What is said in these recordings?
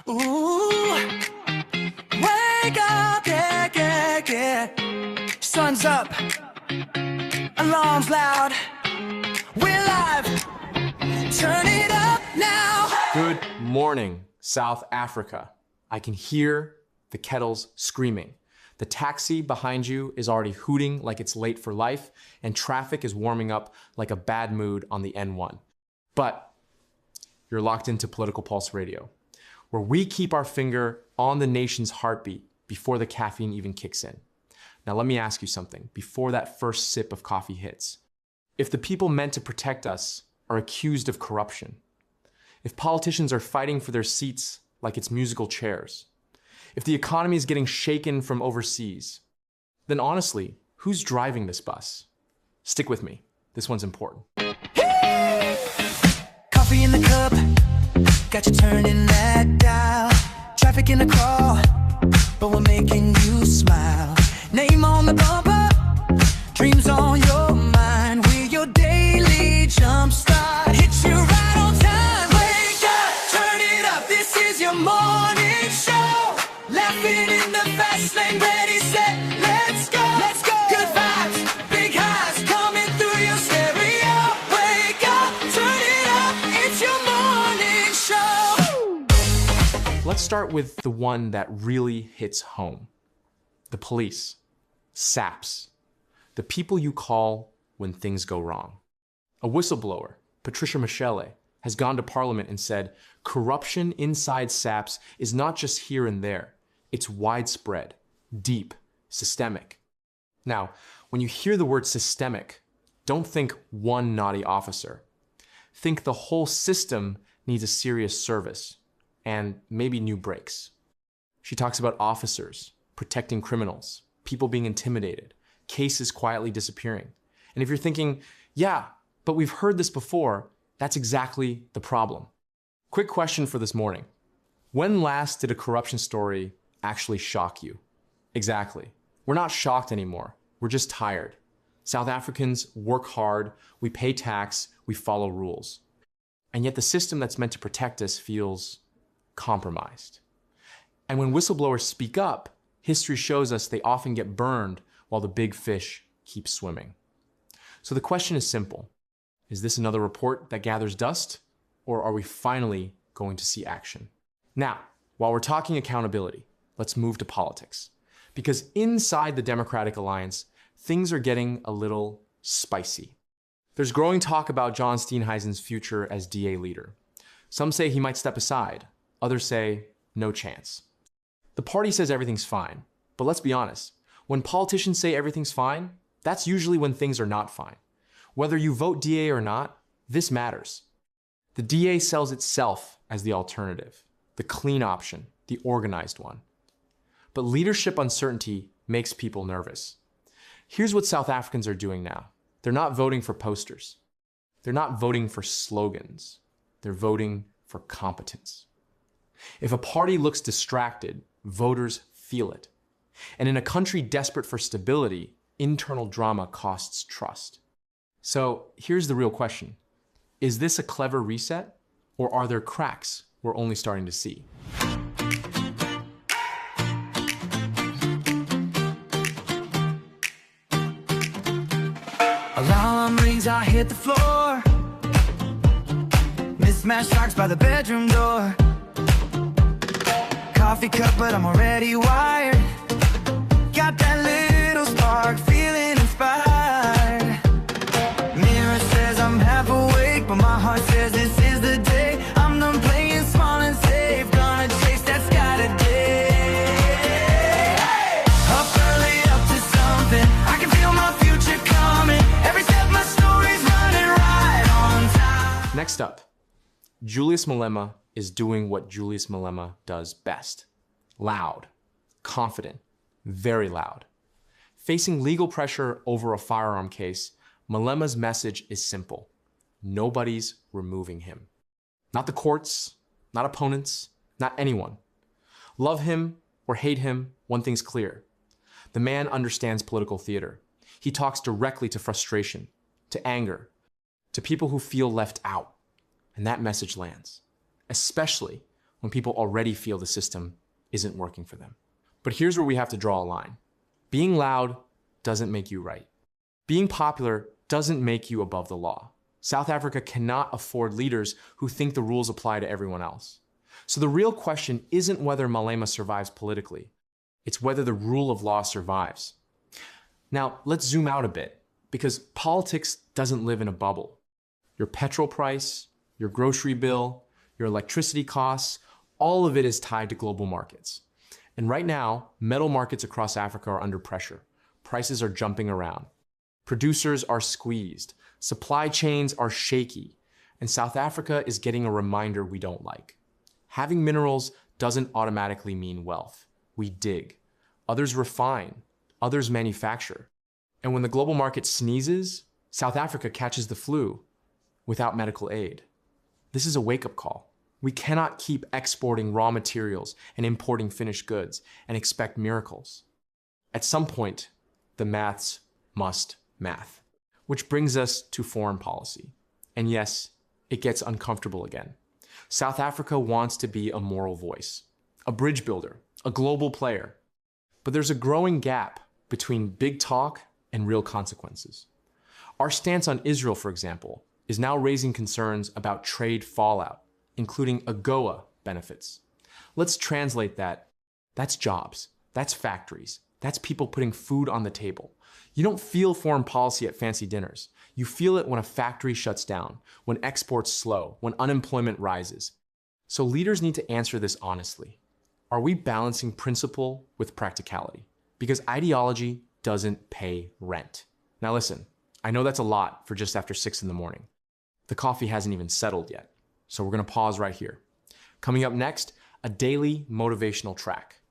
Ooh, wake up, yeah, yeah, yeah. Sun's up, alarm's loud. We're live, turn it up now. Good morning, South Africa. I can hear the kettles screaming. The taxi behind you is already hooting like it's late for life, and traffic is warming up like a bad mood on the N1. But you're locked into Political Pulse Radio, where we keep our finger on the nation's heartbeat before the caffeine even kicks in. Now let me ask you something before that first sip of coffee hits. If the people meant to protect us are accused of corruption, if politicians are fighting for their seats like it's musical chairs, if the economy is getting shaken from overseas, then honestly, who's driving this bus? Stick with me. This one's important. Coffee in the cup, got you turning that dial. Traffic in the crawl, but we're making you smile. Name on the bumper, dreams on your mind. We're your daily jump start. Hit you right on time. Wake up, turn it up. This is your morning show. Laughing in the fast lane, ready, set, let's go. Let's go. Good vibes, big highs coming through your stereo. Wake up, turn it up. It's your morning show. Let's start with the one that really hits home. The police, SAPs, the people you call when things go wrong. A whistleblower, Patricia Michele, has gone to Parliament and said, corruption inside SAPs is not just here and there. It's widespread, deep, systemic. Now, when you hear the word systemic, don't think one naughty officer. Think the whole system needs a serious service and maybe new brakes. She talks about officers protecting criminals, people being intimidated, cases quietly disappearing. And if you're thinking, yeah, but we've heard this before, that's exactly the problem. Quick question for this morning. When last did a corruption story actually shock you? Exactly. We're not shocked anymore. We're just tired. South Africans work hard, we pay tax, we follow rules. And yet the system that's meant to protect us feels compromised. And when whistleblowers speak up, history shows us they often get burned while the big fish keep swimming. So the question is simple. Is this another report that gathers dust, or are we finally going to see action? Now, while we're talking accountability, let's move to politics. Because inside the Democratic Alliance, things are getting a little spicy. There's growing talk about John Steenhuisen's future as DA leader. Some say he might step aside. Others say no chance. The party says everything's fine. But let's be honest. When politicians say everything's fine, that's usually when things are not fine. Whether you vote DA or not, this matters. The DA sells itself as the alternative, the clean option, the organized one. But leadership uncertainty makes people nervous. Here's what South Africans are doing now. They're not voting for posters. They're not voting for slogans. They're voting for competence. If a party looks distracted, voters feel it. And in a country desperate for stability, internal drama costs trust. So here's the real question. Is this a clever reset, or are there cracks we're only starting to see? Alarm rings, I hit the floor. Mismatched socks by the bedroom door. Coffee cup, but I'm already wired. Got that little spark, feeling inspired. Mirror says I'm half awake, but my heart says this is the day. I'm done playing small and safe, gonna chase that sky today. Up early, up to something, I can feel my future coming. Every step my story's running right on time. Next up, Julius Malema is doing what Julius Malema does best. Loud, confident, very loud. Facing legal pressure over a firearm case, Malema's message is simple. Nobody's removing him. Not the courts, not opponents, not anyone. Love him or hate him, one thing's clear. The man understands political theater. He talks directly to frustration, to anger, to people who feel left out. And that message lands, especially when people already feel the system isn't working for them. But here's where we have to draw a line. Being loud doesn't make you right. Being popular doesn't make you above the law. South Africa cannot afford leaders who think the rules apply to everyone else. So the real question isn't whether Malema survives politically. It's whether the rule of law survives. Now, let's zoom out a bit, because politics doesn't live in a bubble. Your petrol price, your grocery bill, your electricity costs, all of it is tied to global markets. And right now, metal markets across Africa are under pressure. Prices are jumping around. Producers are squeezed. Supply chains are shaky. And South Africa is getting a reminder we don't like. Having minerals doesn't automatically mean wealth. We dig. Others refine. Others manufacture. And when the global market sneezes, South Africa catches the flu without medical aid. This is a wake-up call. We cannot keep exporting raw materials and importing finished goods and expect miracles. At some point, the maths must math. Which brings us to foreign policy. And yes, it gets uncomfortable again. South Africa wants to be a moral voice, a bridge builder, a global player. But there's a growing gap between big talk and real consequences. Our stance on Israel, for example, is now raising concerns about trade fallout, including AGOA benefits. Let's translate that. That's jobs. That's factories. That's people putting food on the table. You don't feel foreign policy at fancy dinners. You feel it when a factory shuts down, when exports slow, when unemployment rises. So leaders need to answer this honestly. Are we balancing principle with practicality? Because ideology doesn't pay rent. Now listen, I know that's a lot for just after 6 in the morning. The coffee hasn't even settled yet. So we're going to pause right here. Coming up next, a daily motivational track.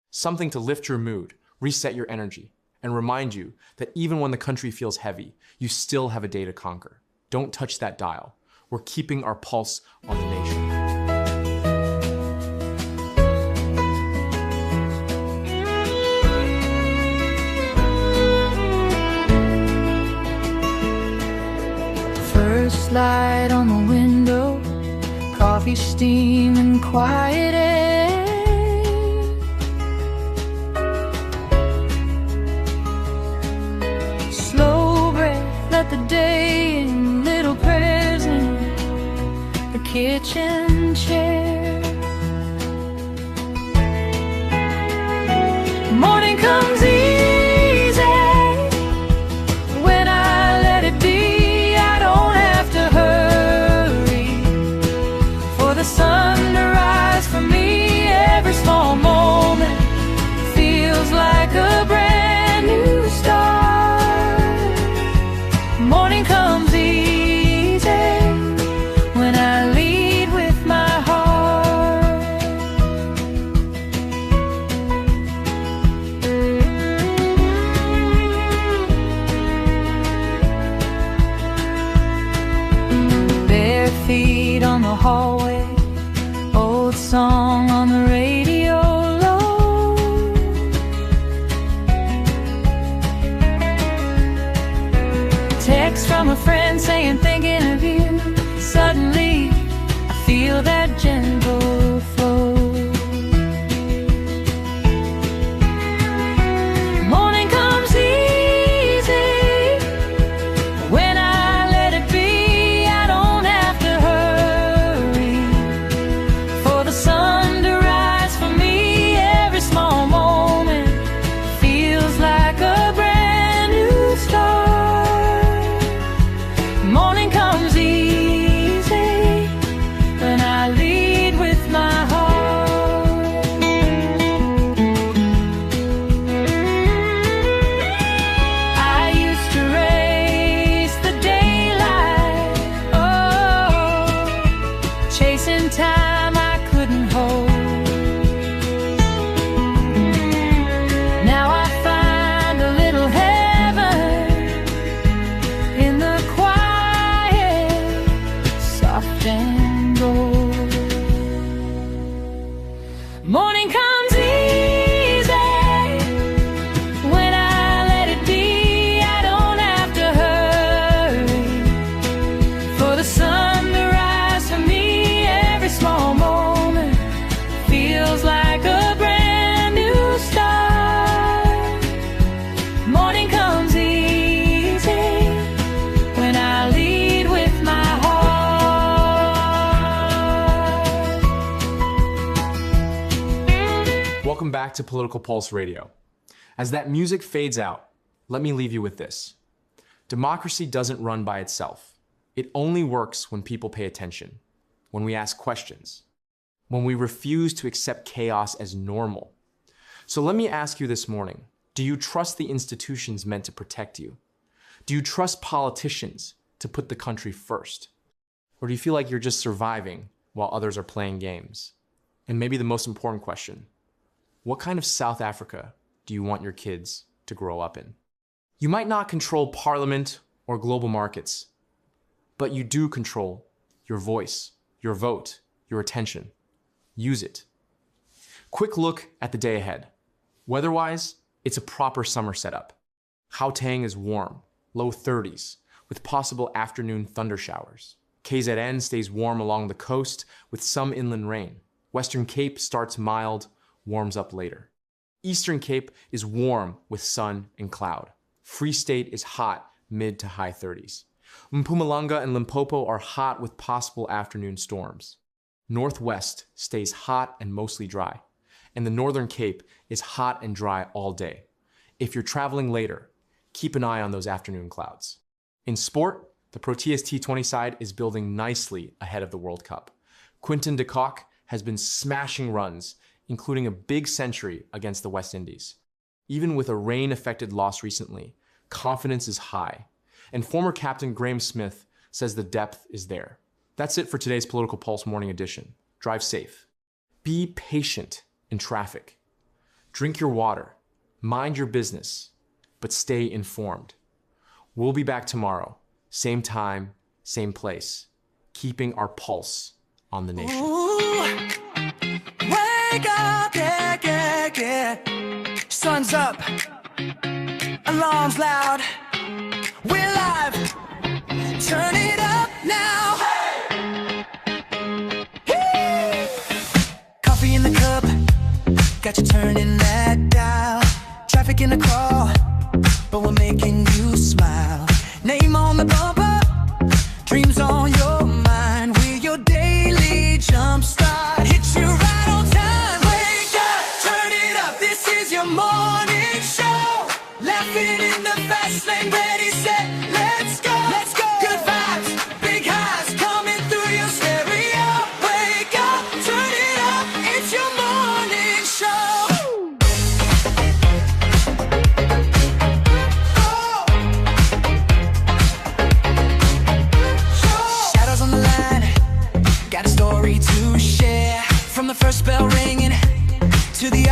Something to lift your mood, reset your energy, and remind you that even when the country feels heavy, you still have a day to conquer. Don't touch that dial. We're keeping our pulse on the nation. First light on the window, coffee steam and quiet air. Slow breath, let the day in, little prayers in the kitchen chair. Morning comes easy when I let it be. I don't have to hurry for the sun to rise for me. Every small moment feels like a brand new start. Morning comes easy when I lead with my heart. Bare feet on the hallway, old song on the radio low. Text from a friend saying thinking of you. Suddenly I feel that gentle flow. Morning comes easy when I let it be. I don't have to hurry for the sun to rise for me. Every small moment feels like a brand new start. Morning comes easy when I lead with my heart. I used to race the daylight, oh, chasing time I couldn't hold. Now I find a little heaven in the quiet, soft and gold. Morning comes easy when I let it be. I don't have to hurry for the sun to rise for me. Every small moment welcome back to Political Pulse Radio. As that music fades out, let me leave you with this. Democracy doesn't run by itself. It only works when people pay attention, when we ask questions, when we refuse to accept chaos as normal. So let me ask you this morning, do you trust the institutions meant to protect you? Do you trust politicians to put the country first? Or do you feel like you're just surviving while others are playing games? And maybe the most important question, what kind of South Africa do you want your kids to grow up in? You might not control parliament or global markets, but you do control your voice, your vote, your attention. Use it. Quick look at the day ahead. Weather-wise, it's a proper summer setup. Gauteng is warm, low 30s, with possible afternoon thunder showers. KZN stays warm along the coast with some inland rain. Western Cape starts mild, warms up later. Eastern Cape is warm with sun and cloud. Free State is hot, mid to high 30s. Mpumalanga and Limpopo are hot with possible afternoon storms. Northwest stays hot and mostly dry. And the Northern Cape is hot and dry all day. If you're traveling later, keep an eye on those afternoon clouds. In sport, the Proteas T20 side is building nicely ahead of the World Cup. Quinton de Kock has been smashing runs, including a big century against the West Indies. Even with a rain-affected loss recently, confidence is high. And former captain Graeme Smith says the depth is there. That's it for today's Political Pulse Morning Edition. Drive safe. Be patient in traffic. Drink your water. Mind your business. But stay informed. We'll be back tomorrow. Same time, same place. Keeping our pulse on the nation. Ooh, wake up, yeah. Sun's up. Alarm's loud. We're live. Turn it up now. Hey! Coffee in the cup. Got you turning that dial. Traffic in the crawl. But we're making you smile. Name on the bumper. Dreams on your mind. We're your daily jump start. Hit you right on time. Wake up, turn it up. This is your morning show. Laughing in the fast lane. Ready, set, let's go. Let's go. Good vibes, big highs coming through your stereo. Wake up, turn it up. It's your morning show. Shadows on the line. Got a story to share. From the first bell ringing to the